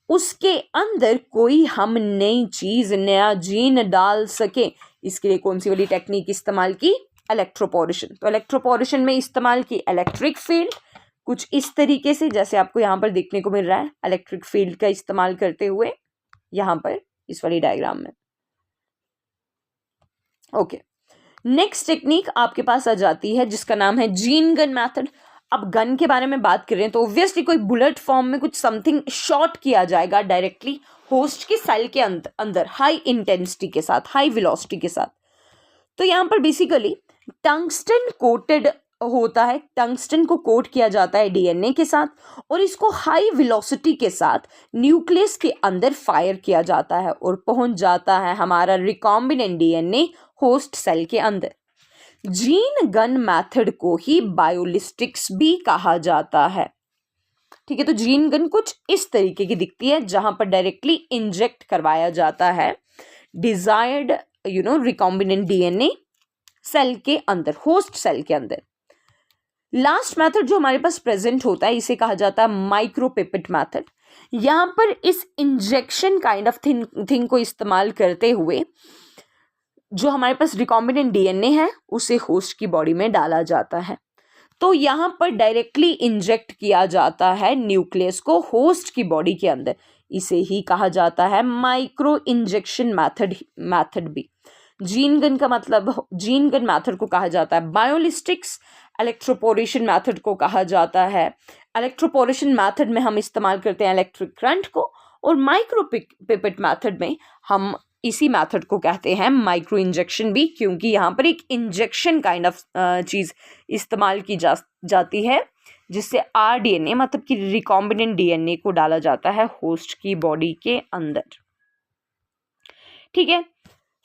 उसके अंदर कोई हम नई चीज़, नया जीन डाल सके। इसके लिए कौन सी वाली टेक्निक इस्तेमाल की? इलेक्ट्रोपोरेशन। तो इलेक्ट्रोपोरेशन में इस्तेमाल की इलेक्ट्रिक फील्ड कुछ इस तरीके से, जैसे आपको यहाँ पर देखने को मिल रहा है, इलेक्ट्रिक फील्ड का इस्तेमाल करते हुए यहाँ पर इस वाली डायग्राम में। ओके, नेक्स्ट टेक्निक आपके पास आ जाती है जिसका नाम है जीन गन मेथड। अब गन के बारे में बात कर रहे हैं तो ऑब्वियसली कोई बुलेट फॉर्म में कुछ समथिंग शॉट किया जाएगा डायरेक्टली होस्ट के सेल के अंदर हाई इंटेंसिटी के साथ, हाई वेलोसिटी के साथ। तो यहाँ पर बेसिकली टंगस्टन कोटेड होता है, टंगस्टन को कोट किया जाता है डीएनए के साथ, और इसको हाई वेलोसिटी के साथ न्यूक्लियस के अंदर फायर किया जाता है और पहुंच जाता है हमारा रिकॉम्बिनेंट डीएनए होस्ट सेल के अंदर। जीन गन मेथड को ही बायोलिस्टिक्स भी कहा जाता है। ठीक है, तो जीन गन कुछ इस तरीके की दिखती है जहां पर डायरेक्टली इंजेक्ट करवाया जाता है डिजायर्ड रिकॉम्बिनेंट डीएनए सेल के अंदर, होस्ट सेल के अंदर। लास्ट मेथड जो हमारे पास प्रेजेंट होता है इसे कहा जाता है माइक्रोपिपेट मेथड। यहाँ पर इस इंजेक्शन काइंड ऑफ थिंग को इस्तेमाल करते हुए जो हमारे पास रिकॉम्बिनेंट डीएनए है उसे होस्ट की बॉडी में डाला जाता है। तो यहाँ पर डायरेक्टली इंजेक्ट किया जाता है न्यूक्लियस को होस्ट की बॉडी के अंदर। इसे ही कहा जाता है माइक्रो इंजेक्शन मैथड भी। जीन गन का मतलब, जीन गन मैथड को कहा जाता है बायोलिस्टिक्स, इलेक्ट्रोपोरेशन मैथड को कहा जाता है। इलेक्ट्रोपोरेशन मैथड में हम इस्तेमाल करते हैं इलेक्ट्रिक करंट को, और माइक्रो पिपेट मैथड में हम इसी मैथड को कहते हैं माइक्रो इंजेक्शन भी, क्योंकि यहाँ पर एक इंजेक्शन काइंड ऑफ चीज़ इस्तेमाल की जाती है जिससे आरडीएनए मतलब कि रिकॉम्बिनेंट डीएनए को डाला जाता है होस्ट की बॉडी के अंदर। ठीक है,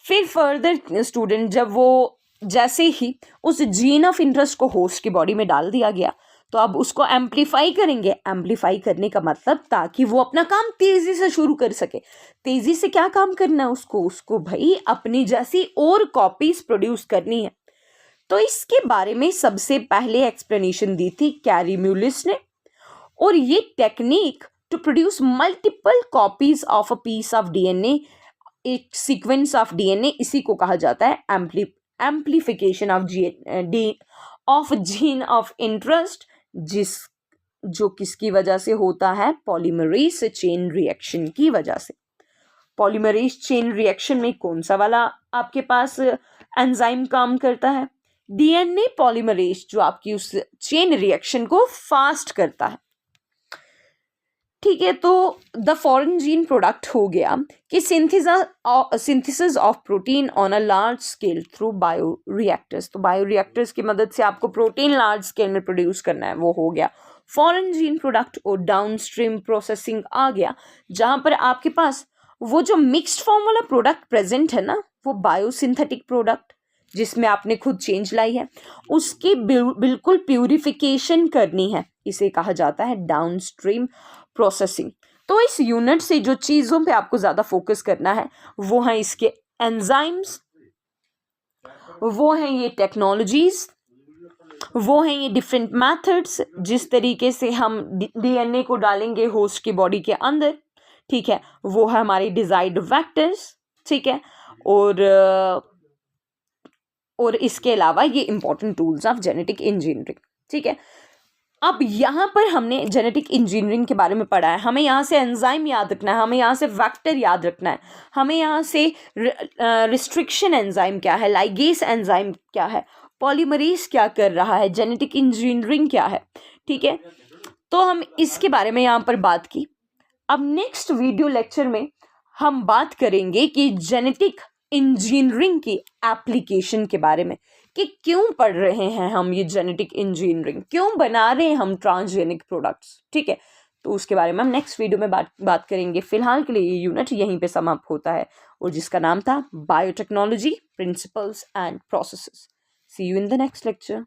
फिर फर्दर स्टूडेंट जब वो जैसे ही उस जीन ऑफ इंटरेस्ट को होस्ट की बॉडी में डाल दिया गया तो अब उसको एम्पलीफाई करेंगे। एम्पलीफाई करने का मतलब ताकि वो अपना काम तेजी से शुरू कर सके। तेजी से क्या काम करना है उसको भाई अपनी जैसी और कॉपीज प्रोड्यूस करनी है। तो इसके बारे में सबसे पहले एक्सप्लेनेशन दी थी कैरी म्यूलिस ने, और ये technique to produce multiple copies of a piece of DNA, एक सीक्वेंस ऑफ डीएनए, इसी को कहा जाता है amplification of gene of interest, जो किसकी वजह से होता है, पॉलीमरेज चेन रिएक्शन की वजह से। पॉलीमरेज चेन रिएक्शन में कौन सा वाला आपके पास एंजाइम काम करता है, डीएनए पॉलीमरेज, जो आपकी उस चेन रिएक्शन को फास्ट करता है। ठीक है, तो द फॉरेन जीन प्रोडक्ट हो गया कि synthesis of protein on a large scale through bioreactors. तो बायोरिएक्टर्स की मदद से आपको प्रोटीन लार्ज स्केल में प्रोड्यूस करना है, वो हो गया फॉरेन जीन प्रोडक्ट। और डाउनस्ट्रीम प्रोसेसिंग आ गया, जहां पर आपके पास वो जो मिक्स्ड फॉर्म वाला प्रोडक्ट प्रेजेंट है ना, वो बायोसिंथेटिक प्रोडक्ट जिसमें आपने खुद चेंज लाई है, उसकी बिल्कुल प्यूरिफिकेशन करनी है, इसे कहा जाता है डाउनस्ट्रीम प्रोसेसिंग। तो इस यूनिट से जो चीज़ों पे आपको ज़्यादा फोकस करना है वो है इसके एंजाइम्स, वो हैं ये टेक्नोलॉजीज, वो हैं ये डिफरेंट मेथड्स जिस तरीके से हम डीएनए को डालेंगे होस्ट की बॉडी के अंदर। ठीक है, वो है हमारे डिजायर्ड वेक्टर्स। ठीक है, और इसके अलावा ये important tools of genetic engineering. ठीक है, अब यहाँ पर हमने जेनेटिक इंजीनियरिंग के बारे में पढ़ा है। हमें यहाँ से एंजाइम याद रखना है, हमें यहाँ से वेक्टर याद रखना है, हमें यहाँ से रिस्ट्रिक्शन एंजाइम क्या है, लाइगेस एंजाइम क्या है, पॉलीमरेज क्या कर रहा है, जेनेटिक इंजीनियरिंग क्या है। ठीक है, तो हम इसके बारे में यहाँ पर बात की। अब नेक्स्ट वीडियो लेक्चर में हम बात करेंगे कि जेनेटिक इंजीनियरिंग की एप्लीकेशन के बारे में, कि क्यों पढ़ रहे हैं हम ये जेनेटिक इंजीनियरिंग, क्यों बना रहे हैं हम ट्रांसजेनिक प्रोडक्ट्स। ठीक है, तो उसके बारे में हम नेक्स्ट वीडियो में बात करेंगे। फिलहाल के लिए ये यूनिट यहीं पे समाप्त होता है, और जिसका नाम था biotechnology principles and processes. See you in the next lecture.